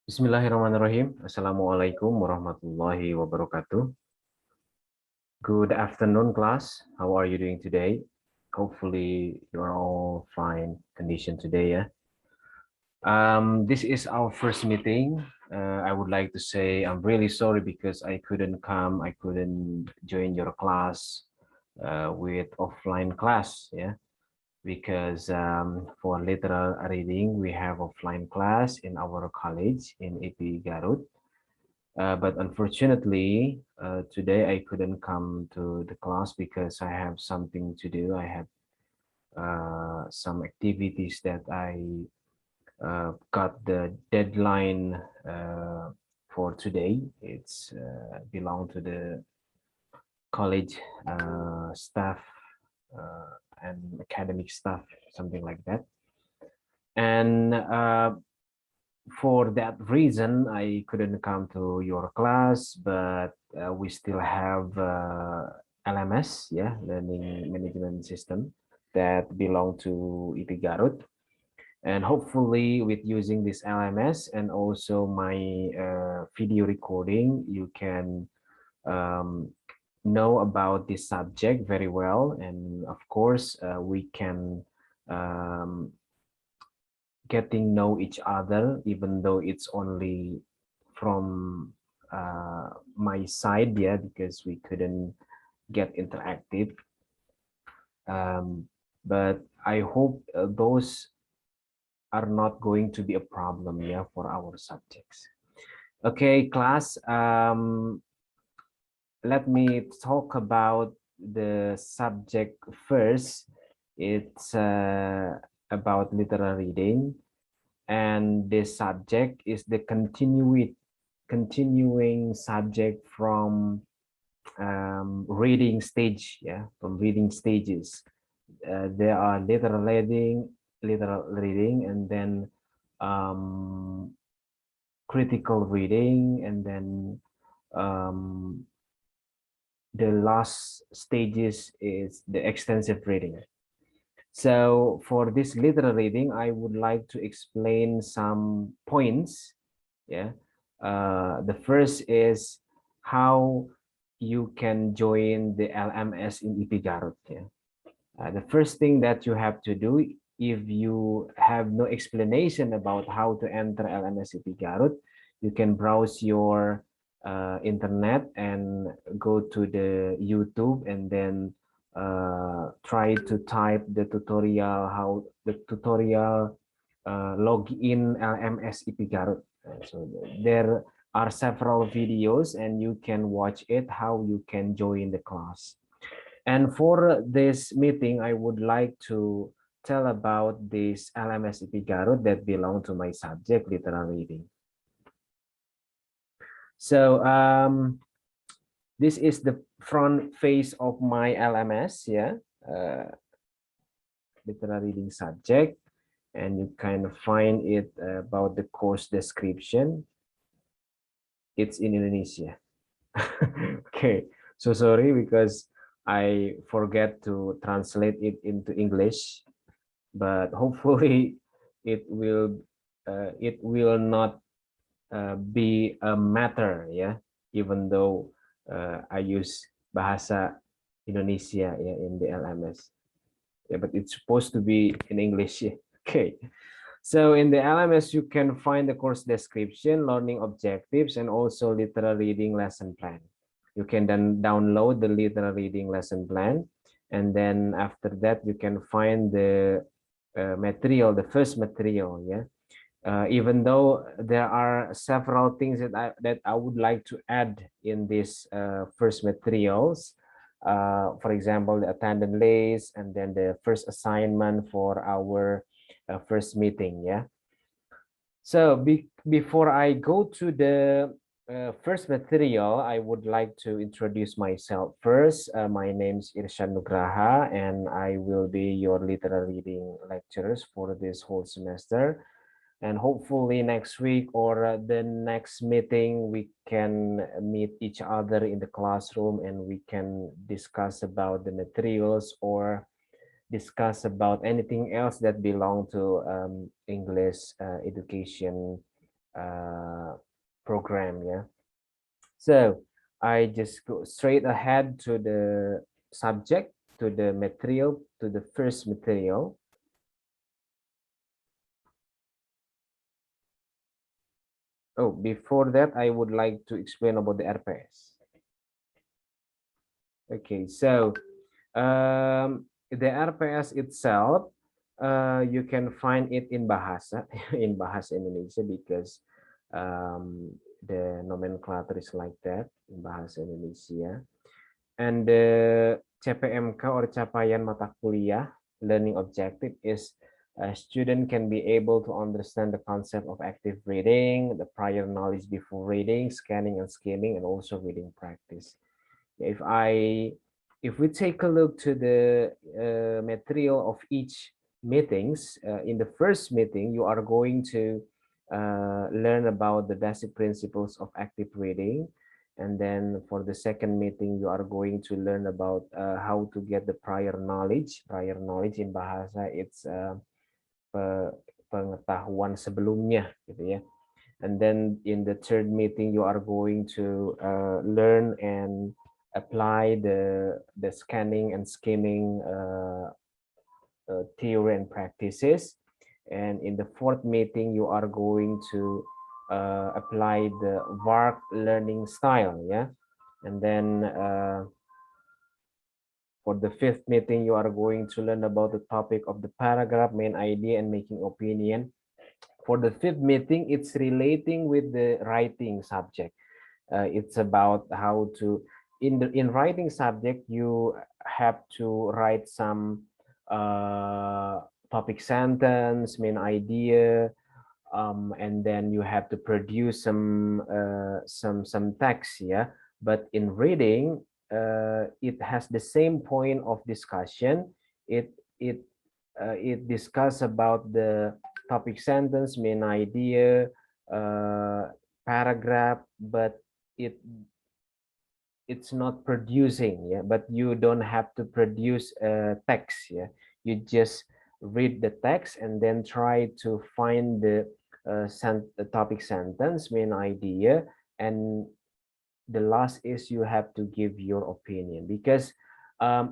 Bismillahirrahmanirrahim. Assalamualaikum warahmatullahi wabarakatuh. Good afternoon, class. How are you doing today? Hopefully, you are all fine condition today. Yeah. This is our first meeting. I would like to say I'm really sorry because I couldn't come. I couldn't join your class with offline class. Yeah. Because for literal reading, we have offline class in our college in IP Garut. But unfortunately, today I couldn't come to the class because I have something to do. I have some activities that I got the deadline for today. It's belong to the college staff and academic staff, something like that. And for that reason, I couldn't come to your class, but we still have LMS, yeah, Learning Management System, that belong to IP Garut. And hopefully with using this LMS and also my video recording, you can um, know about this subject very well. And of course, we can um, getting know each other, even though it's only from my side, yeah, because we couldn't get interactive. But I hope those are not going to be a problem, yeah, for our subjects. Okay, class. Let me talk about the subject first. It's about literal reading, and this subject is the continuing subject from reading stage, yeah, from reading stages. There are literal reading, and then um, critical reading, and then um, the last stages is the extensive reading. So for this literal reading, I would like to explain some points. Yeah. The first is how you can join the LMS in IP Garut. Yeah. The first thing that you have to do, if you have no explanation about how to enter LMS IP Garut, you can browse your internet and go to the YouTube, and then try to type the tutorial, how the tutorial log in LMS IP Garut. So there are several videos and you can watch it, how you can join the class. And for this meeting, I would like to tell about this LMS IP Garut that belong to my subject, literal reading. So this is the front face of my LMS, yeah, literal reading subject, and you can find it about the course description. It's in Indonesia. Okay, so sorry because I forget to translate it into English, but hopefully it will not be a matter, yeah, even though I use bahasa Indonesia, yeah, in the LMS, yeah, but it's supposed to be in English, yeah. Okay, so in the LMS you can find the course description, learning objectives, and also literal reading lesson plan. You can then download the literal reading lesson plan, and then after that you can find the material, the first material, yeah. Even though there are several things that I would like to add in this first materials, for example, the attendance list, and then the first assignment for our first meeting, yeah. So before I go to the first material, I would like to introduce myself first. My name is Irsyad Nugraha, and I will be your literal reading lecturers for this whole semester. And hopefully next week or the next meeting, we can meet each other in the classroom and we can discuss about the materials or discuss about anything else that belong to English education program. Yeah. So I just go straight ahead to the subject, to the material, to the first material. Oh, before that, I would like to explain about the RPS. Okay, so the RPS itself, you can find it in Bahasa, in Bahasa Indonesia, because the nomenclature is like that in Bahasa Indonesia. And the CPMK or capaian mata kuliah learning objective is a student can be able to understand the concept of active reading, the prior knowledge before reading, scanning and skimming, and also reading practice. If we take a look to the material of each meetings, in the first meeting, you are going to learn about the basic principles of active reading. And then for the second meeting, you are going to learn about how to get the prior knowledge. Prior knowledge in bahasa, it's pengetahuan sebelumnya, gitu ya. And then in the third meeting, you are going to learn and apply the scanning and skimming theory and practices. And in the fourth meeting, you are going to apply the VARC learning style. Yeah. And then for the fifth meeting, you are going to learn about the topic of the paragraph, main idea, and making opinion. For the fifth meeting, it's relating with the writing subject. It's about how to, in writing subject, you have to write some topic sentence, main idea, and then you have to produce some text. Yeah. But in reading, it has the same point of discussion. It discuss about the topic sentence, main idea, paragraph, but it it's not producing. Yeah, but you don't have to produce a text. Yeah, you just read the text and then try to find the topic sentence, main idea, and the last is you have to give your opinion. Because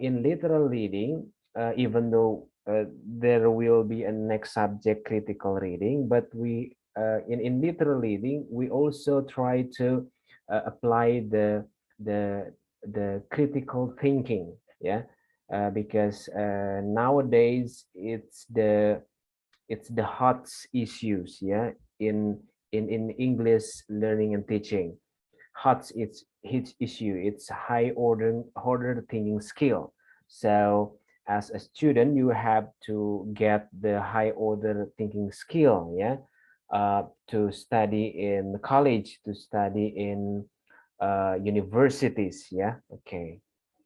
in literal reading, even though there will be a next subject, critical reading, but we in literal reading, we also try to apply the critical thinking. Yeah. Because nowadays it's the hot issues. Yeah. In English learning and teaching, hot it's issue, it's high order thinking skill. So as a student, you have to get the high order thinking skill. Yeah. To study in college, to study in universities. Yeah. Okay.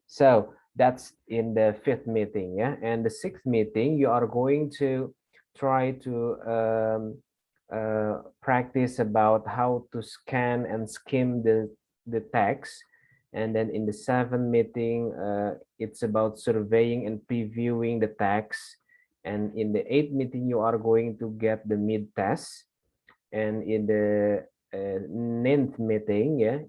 So that's in the fifth meeting. Yeah. And the sixth meeting, you are going to try to practice about how to scan and skim the text. And then in the seventh meeting, it's about surveying and previewing the text. And in the eighth meeting, you are going to get the mid test. And in the ninth meeting, yeah,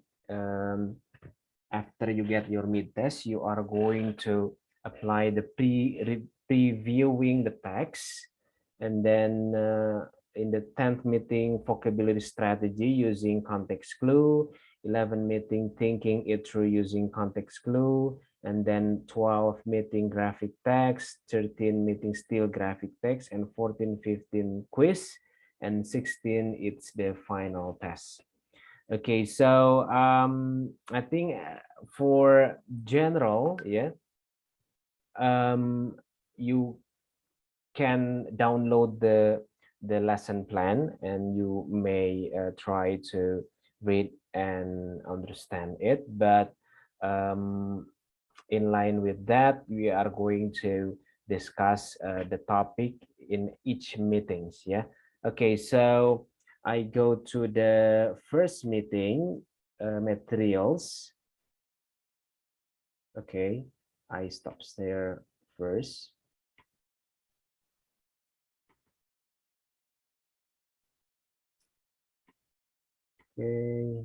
after you get your mid test, you are going to apply the previewing the text. And then in the 10th meeting, vocabulary strategy using context clue. 11 meeting, thinking it through using context clue. And then 12 meeting, graphic text. 13 meeting, still graphic text. And 14, 15 quiz. And 16, it's the final test. Okay, so I think for general, yeah, you can download the lesson plan, and you may try to read and understand it. But in line with that, we are going to discuss the topic in each meetings. Yeah. Okay, so I go to the first meeting, materials. Okay, I stop there first. Okay.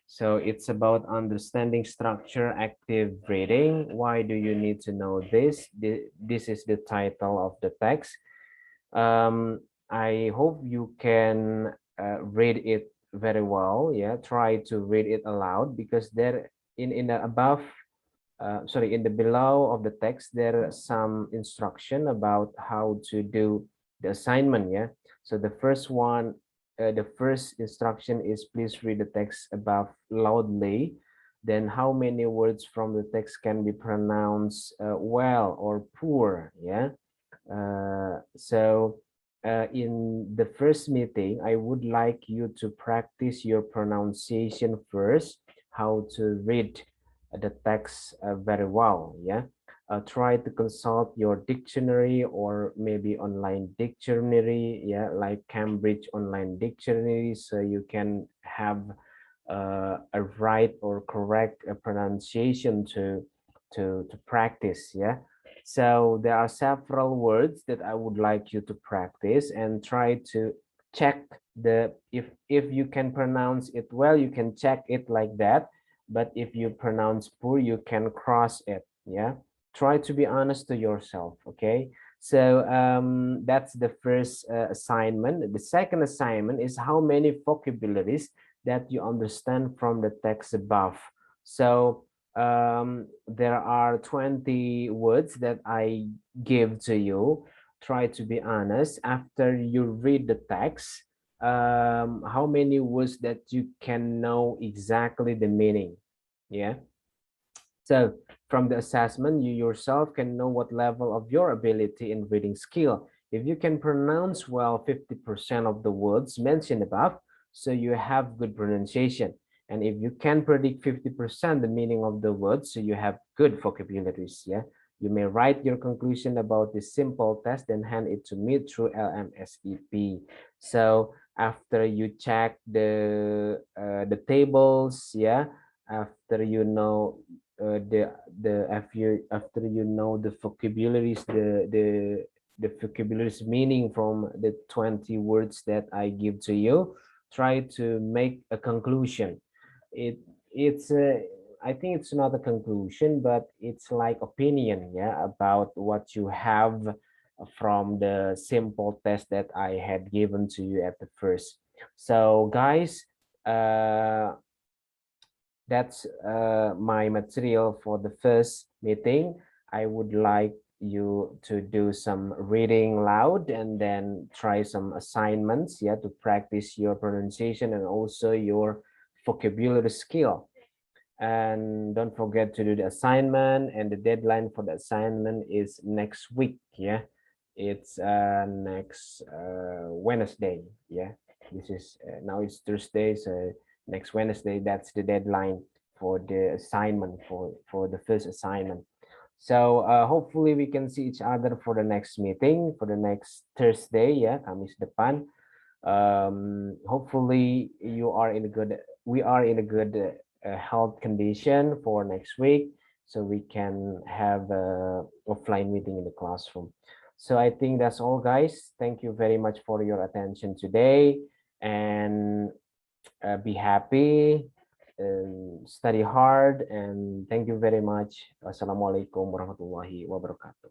So it's about understanding structure, active reading. Why do you need to know this? This is the title of the text. I hope you can read it very well. Yeah, try to read it aloud because there in the above, sorry, in the below of the text, there are some instruction about how to do the assignment. Yeah, so the first one, the first instruction is please read the text above loudly. Then how many words from the text can be pronounced well or poor? Yeah, in the first meeting, I would like you to practice your pronunciation first, how to read the text very well. Yeah, try to consult your dictionary or maybe online dictionary. Yeah, like Cambridge Online Dictionary, so you can have a right or correct pronunciation to practice. Yeah, so there are several words that I would like you to practice and try to check the if you can pronounce it well, you can check it like that. But if you pronounce poor, you can cross it. Yeah, try to be honest to yourself. Okay, so that's the first assignment. The second assignment is how many vocabularies that you understand from the text above. So there are 20 words that I give to you. Try to be honest. After you read the text, how many words that you can know exactly the meaning? Yeah. So from the assessment, you yourself can know what level of your ability in reading skill. If you can pronounce well 50% of the words mentioned above, so you have good pronunciation. And if you can predict 50% the meaning of the words, so you have good vocabularies. Yeah. You may write your conclusion about this simple test, then hand it to me through LMSEP. So after you check the tables, yeah, after you know after you know the vocabularies, the vocabularies meaning from the 20 words that I give to you, try to make a conclusion. It's I think it's not a conclusion, but it's like opinion, yeah, about what you have from the simple test that I had given to you at the first. So guys, that's my material for the first meeting. I would like you to do some reading loud and then try some assignments, yeah, to practice your pronunciation and also your vocabulary skill. And don't forget to do the assignment, and the deadline for the assignment is next week. Yeah, it's next Wednesday. Yeah, this is now it's Thursday, so next Wednesday, that's the deadline for the assignment, for the first assignment. So hopefully we can see each other for the next meeting, for the next Thursday. Yeah, Kamis depan. Hopefully we are in a good health condition for next week, so we can have a offline meeting in the classroom. So I think that's all, guys. Thank you very much for your attention today, and be happy, study hard, and thank you very much. Wassalamualaikum warahmatullahi wabarakatuh.